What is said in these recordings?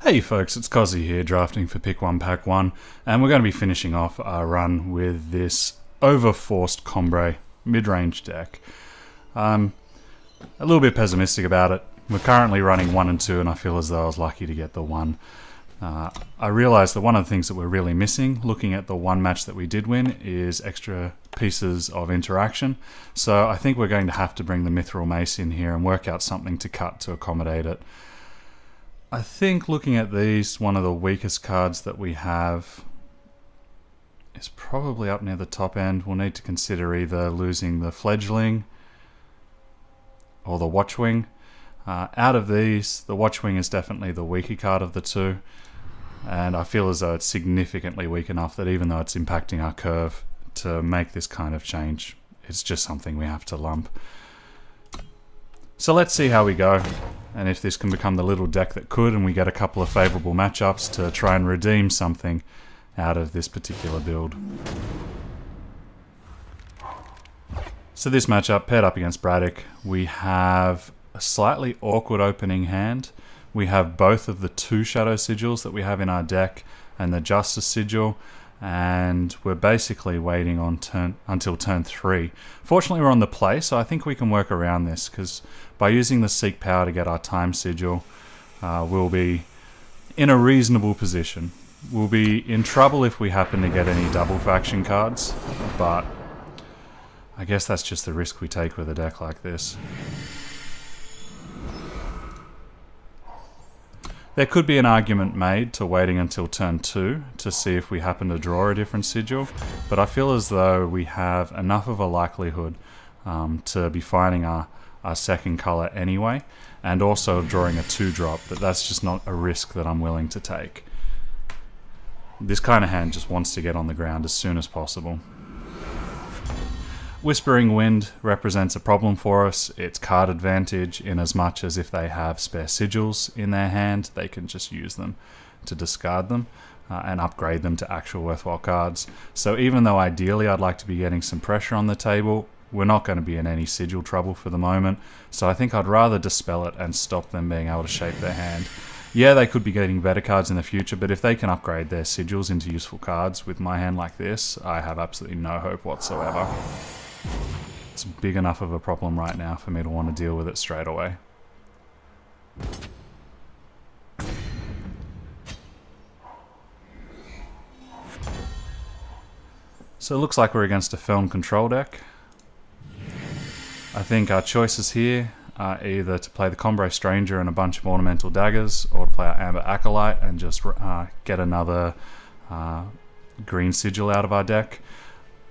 Hey folks, it's Kozzi here, drafting for Pick 1 Pack 1, and we're going to be finishing off our run with this overforced Combrei Midrange deck. I'm a little bit pessimistic about it. We're currently running 1 and 2, and I feel as though I was lucky to get the 1. I realised that one of the things that we're really missing, looking at the one match that we did win, is extra pieces of interaction. So I think we're going to have to bring the Mithril Mace in here and work out something to cut to accommodate it. I think looking at these, one of the weakest cards that we have is probably up near the top end. We'll need to consider either losing the Fledgling or the Watchwing. Out of these, the Watchwing is definitely the weaker card of the two, and I feel as though it's significantly weak enough that even though it's impacting our curve to make this kind of change, it's just something we have to lump. So let's see how we go, and if this can become the little deck that could, and we get a couple of favourable matchups to try and redeem something out of this particular build. So this matchup, paired up against Braddock, we have a slightly awkward opening hand. We have both of the 2 Shadow Sigils that we have in our deck and the Justice Sigil, and we're basically waiting on until turn 3. Fortunately, we're on the play, so I think we can work around this, because by using the Seek Power to get our Time Sigil, we'll be in a reasonable position. We'll be in trouble if we happen to get any double faction cards, but I guess that's just the risk we take with a deck like this. There could be an argument made to waiting until turn 2 to see if we happen to draw a different sigil, but I feel as though we have enough of a likelihood to be finding our second colour anyway, and also of drawing a 2-drop, that's just not a risk that I'm willing to take. This kind of hand just wants to get on the ground as soon as possible. Whispering Wind represents a problem for us. It's card advantage in as much as if they have spare sigils in their hand, they can just use them to discard them and upgrade them to actual worthwhile cards. So even though ideally I'd like to be getting some pressure on the table, we're not going to be in any sigil trouble for the moment. So I think I'd rather dispel it and stop them being able to shape their hand. Yeah, they could be getting better cards in the future, but if they can upgrade their sigils into useful cards with my hand like this, I have absolutely no hope whatsoever. It's big enough of a problem right now for me to want to deal with it straight away. So it looks like we're against a Felm control deck. I think our choices here are either to play the Combrei Stranger and a bunch of ornamental daggers, or to play our Amber Acolyte and just get another green sigil out of our deck.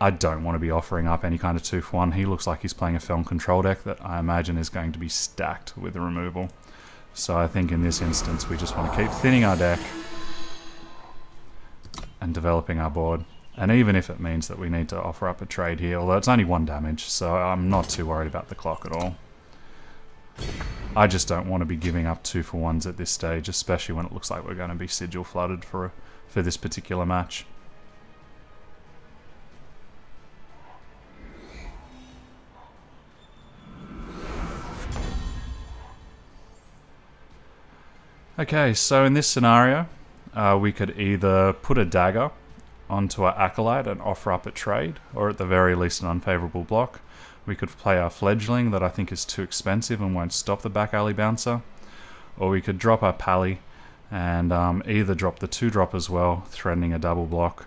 I don't want to be offering up any kind of 2-for-1. He looks like he's playing a Felm control deck that I imagine is going to be stacked with removal. So I think in this instance we just want to keep thinning our deck and developing our board. And even if it means that we need to offer up a trade here, although it's only 1 damage, so I'm not too worried about the clock at all. I just don't want to be giving up 2-for-1s at this stage, especially when it looks like we're going to be sigil flooded for this particular match. Okay, so in this scenario, we could either put a dagger onto our Acolyte and offer up a trade, or at the very least an unfavourable block. We could play our Fledgling that I think is too expensive and won't stop the back alley bouncer, or we could drop our Pally and either drop the 2-drop as well, threatening a double block,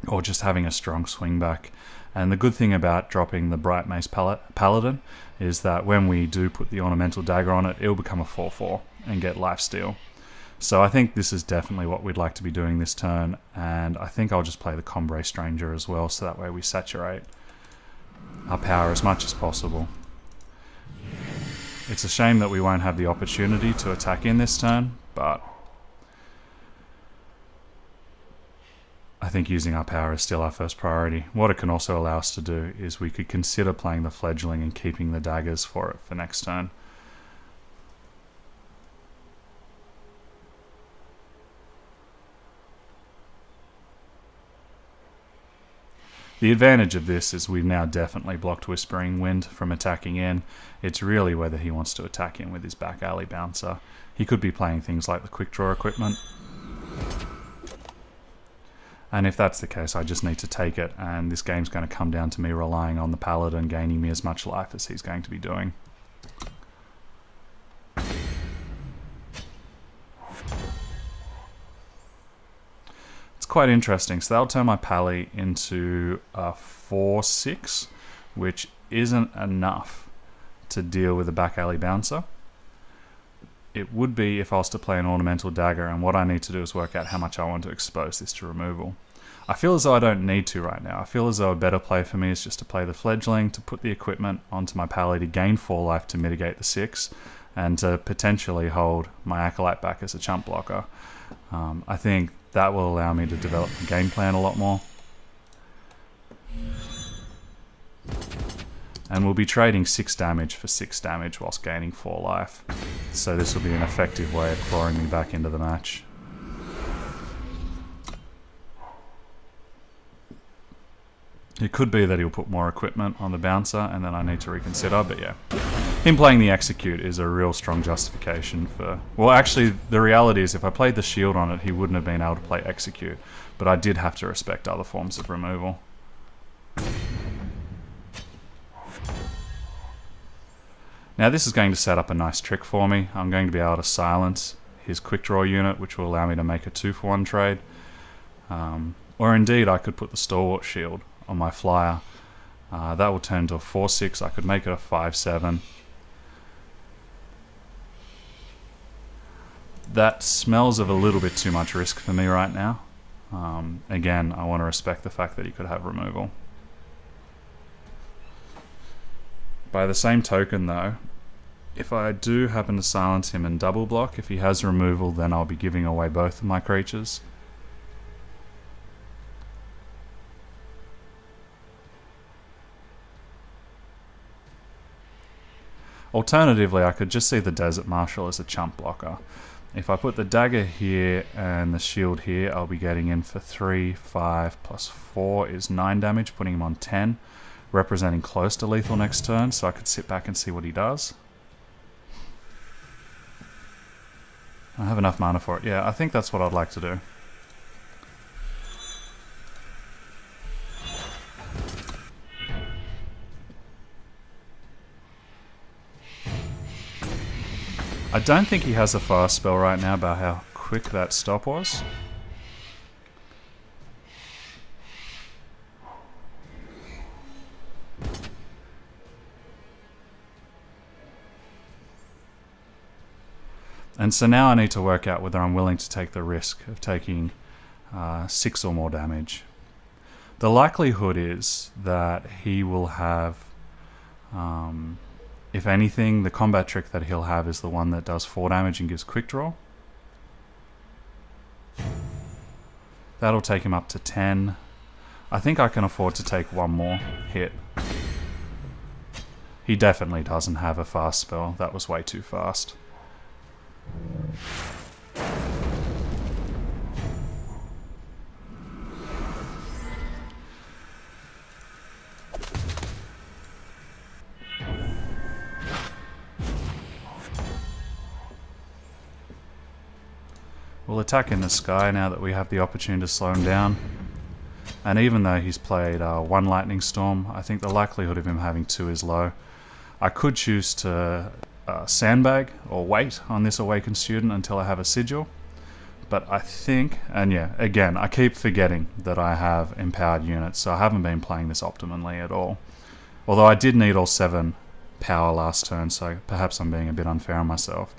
or just having a strong swing back. And the good thing about dropping the Bright Mace Paladin is that when we do put the Ornamental Dagger on it, it'll become a 4/4 and get lifesteal. So I think this is definitely what we'd like to be doing this turn, and I think I'll just play the Combrei Stranger as well, so that way we saturate our power as much as possible. It's a shame that we won't have the opportunity to attack in this turn, but I think using our power is still our first priority. What it can also allow us to do is we could consider playing the Fledgling and keeping the daggers for it for next turn. The advantage of this is we've now definitely blocked Whispering Wind from attacking in. It's really whether he wants to attack in with his back alley bouncer. He could be playing things like the quick draw equipment. And if that's the case, I just need to take it, and this game's going to come down to me relying on the Paladin gaining me as much life as he's going to be doing. It's quite interesting. So that'll turn my Pally into a 4-6, which isn't enough to deal with the back alley bouncer. It would be if I was to play an ornamental dagger, and what I need to do is work out how much I want to expose this to removal. I feel as though I don't need to right now. I feel as though a better play for me is just to play the Fledgling, to put the equipment onto my Pally to gain 4 life to mitigate the 6, and to potentially hold my Acolyte back as a chump blocker. I think that will allow me to develop the game plan a lot more. And we'll be trading 6 damage for 6 damage whilst gaining 4 life. So this will be an effective way of clawing me back into the match. It could be that he'll put more equipment on the bouncer and then I need to reconsider, but yeah. Him playing the Execute is a real strong justification for... Well, actually, the reality is if I played the shield on it, he wouldn't have been able to play Execute. But I did have to respect other forms of removal. Now this is going to set up a nice trick for me. I'm going to be able to silence his quick draw unit, which will allow me to make a 2-for-1 trade. Or indeed, I could put the Stalwart Shield on my flyer. That will turn to a 4-6. I could make it a 5-7. That smells of a little bit too much risk for me right now. Again, I want to respect the fact that he could have removal. By the same token though, if I do happen to silence him and double block, if he has removal, then I'll be giving away both of my creatures. Alternatively, I could just see the Desert Marshal as a chump blocker. If I put the dagger here and the shield here, I'll be getting in for 3, 5 plus 4 is 9 damage, putting him on 10, representing close to lethal next turn, so I could sit back and see what he does. I have enough mana for it. Yeah, I think that's what I'd like to do. I don't think he has a fast spell right now about how quick that stop was. And so now I need to work out whether I'm willing to take the risk of taking 6 or more damage. The likelihood is that he will have, if anything, the combat trick that he'll have is the one that does 4 damage and gives quick draw. That'll take him up to 10. I think I can afford to take 1 more hit. He definitely doesn't have a fast spell. That was way too fast. We'll attack in the sky now that we have the opportunity to slow him down. And even though he's played 1 Lightning Storm, I think the likelihood of him having 2 is low. I could choose to sandbag or wait on this Awakened Student until I have a Sigil. But I think, and yeah, again, I keep forgetting that I have empowered units, so I haven't been playing this optimally at all. Although I did need all 7 power last turn, so perhaps I'm being a bit unfair on myself.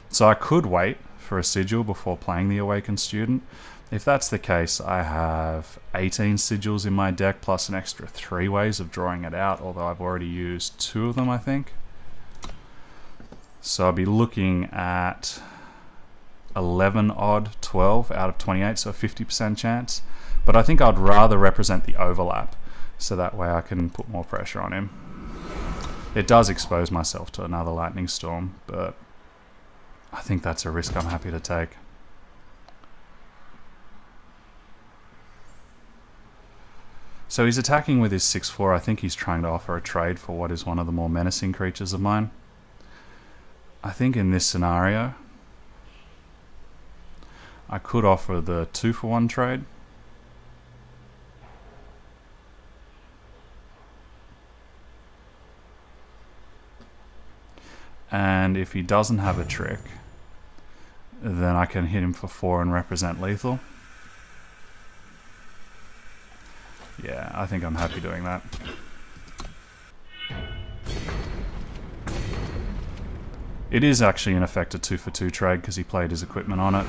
So I could wait for a Sigil before playing the Awakened Student. If that's the case, I have 18 Sigils in my deck plus an extra 3 ways of drawing it out, although I've already used 2 of them, I think. So I'll be looking at 11 odd 12 out of 28, so a 50% chance. But I think I'd rather represent the overlap, so that way I can put more pressure on him. It does expose myself to another Lightning Storm, but I think that's a risk I'm happy to take. So he's attacking with his 6/4. I think he's trying to offer a trade for what is one of the more menacing creatures of mine. I think in this scenario, I could offer the 2-for-1 trade. And if he doesn't have a trick, then I can hit him for 4 and represent lethal. Yeah, I think I'm happy doing that. It is actually in effect a 2-for-2 trade because he played his equipment on it,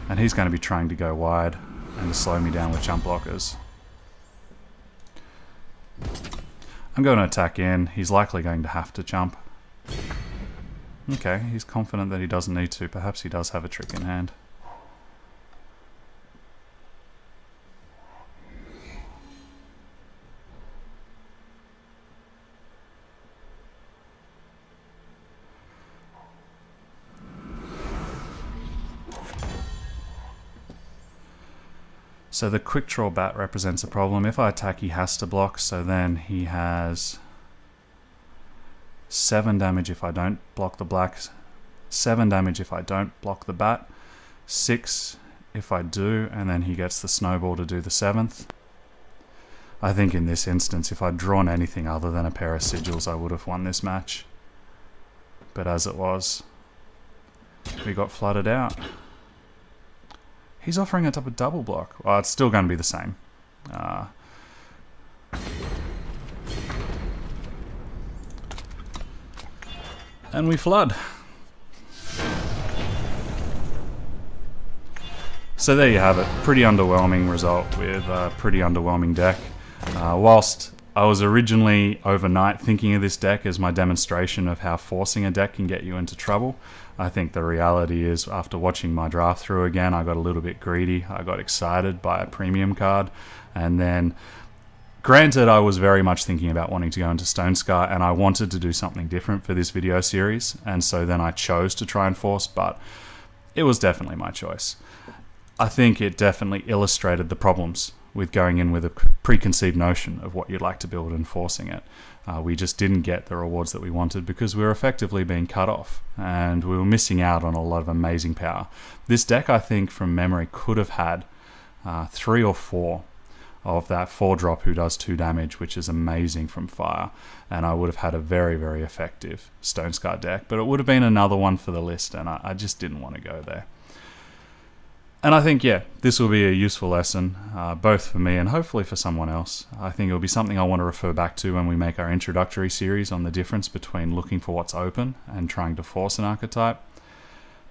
and he's going to be trying to go wide and to slow me down with jump blockers. I'm going to attack in. He's likely going to have to jump. Okay, he's confident that he doesn't need to. Perhaps he does have a trick in hand. So the quick draw bat represents a problem. If I attack, he has to block, so then he has 7 damage if I don't block the black, 7 damage if I don't block the bat, 6 if I do, and then he gets the snowball to do the 7th. I think in this instance, if I'd drawn anything other than a pair of sigils, I would have won this match. But as it was, we got flooded out. He's offering a type of double block. Well, it's still going to be the same. And we flood. So there you have it. Pretty underwhelming result with a pretty underwhelming deck. Whilst I was originally overnight thinking of this deck as my demonstration of how forcing a deck can get you into trouble, I think the reality is after watching my draft through again, I got a little bit greedy. I got excited by a premium card, and then granted, I was very much thinking about wanting to go into Stonescar, and I wanted to do something different for this video series, and so then I chose to try and force, but it was definitely my choice. I think it definitely illustrated the problems with going in with a preconceived notion of what you'd like to build and forcing it. We just didn't get the rewards that we wanted because we were effectively being cut off, and we were missing out on a lot of amazing power. This deck, I think, from memory, could have had 3 or 4 of that 4-drop who does 2 damage, which is amazing from fire, and I would have had a very, very effective Stonescar deck, but it would have been another one for the list, and I just didn't want to go there. And I think, yeah, this will be a useful lesson, both for me and hopefully for someone else. I think it'll be something I want to refer back to when we make our introductory series on the difference between looking for what's open and trying to force an archetype.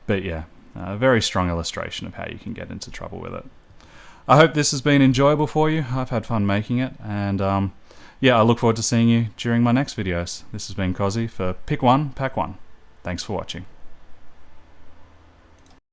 But yeah, a very strong illustration of how you can get into trouble with it. I hope this has been enjoyable for you. I've had fun making it, and yeah, I look forward to seeing you during my next videos. This has been Kozzi for Pick 1, Pack 1. Thanks for watching.